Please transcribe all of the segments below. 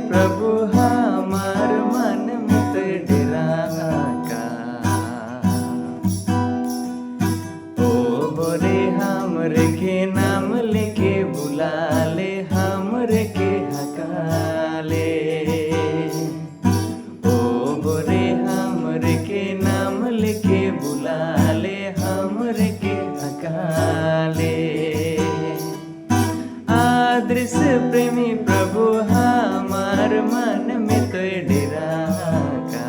प्रभु हमार मन में तो डेरा का। ओ बोरे हमरे के नाम लेके बुला ले, हमरे के हकाले। ओ बोरे हमरे के नाम लेके बुला ले, हमरे के हकाले। आदर्श प्रेमी प्रभु हमार मन में तो डेरा का।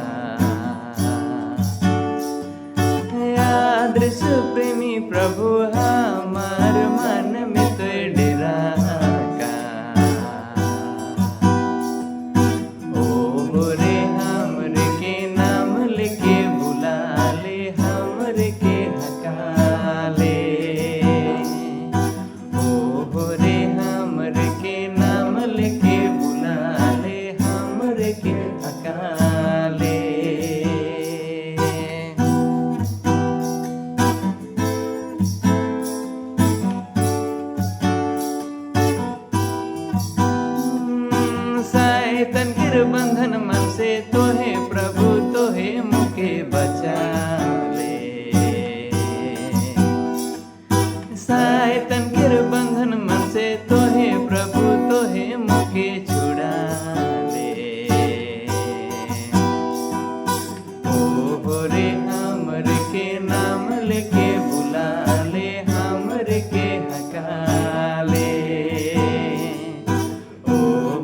आदर्श प्रेमी प्रभु हमार मन में तो डेरा का। ओ बोरे हमरे के नाम लेके बुला ले, हमरे के हकाले। ओ बोरे हमरे के नाम लेके बुला ले, हमरे के हकाले। शैतान के बंधन मन से तोहे प्रभु तोहे मुके बचा ले। शैतान के बंधन मन से तोहे प्रभु तोहे मुके छुड़ा ले। ओ बोरे हमरे के नाम लेके बुला ले, हमरे के हकाले। ओ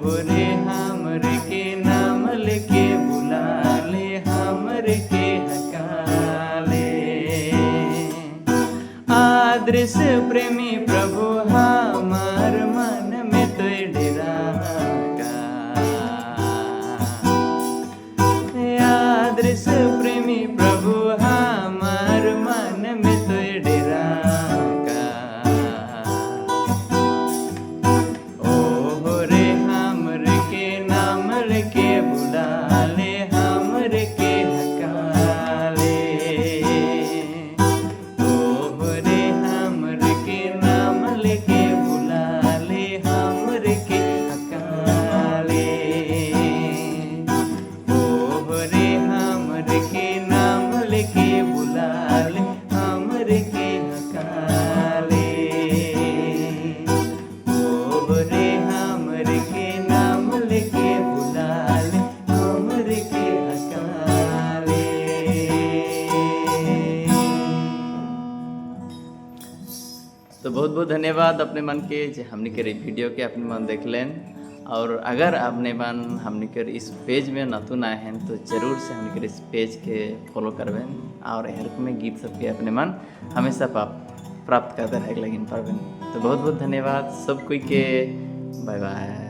बोरे हमरे के नाम लेके बुला ले, हमरे के हकाले। आदर्श प्रेमी प्रभु हमार मन में तो डेरा का। आदर्श प्रेमी प्रभु हमार मन में तो डेरा का। ओ बोरे हमरे के नाम लेके बुला ले, हमरे के हकाले। ओ बोरे हमरे के नाम लेके बुला ले, हमरे के हकाले। ओ बोरे हमरे के नाम लेके बुला ले, हमरे के हकाले। ओ बोरे हमरे के नाम लेके बुला ले, हमरे के हकाले। तो बहुत बहुत धन्यवाद अपने मन के जे हमने के वीडियो के अपने मन देख लें। और अगर अपने मन हमने के इस पेज में नतून आए हैं तो जरूर से हमने के इस पेज के फॉलो करवें और हेल्प में गीत सबके अपने मन हमेशा प्राप्त करते रहे लगिन पारवें। तो बहुत बहुत धन्यवाद सब कोई के। Bye bye.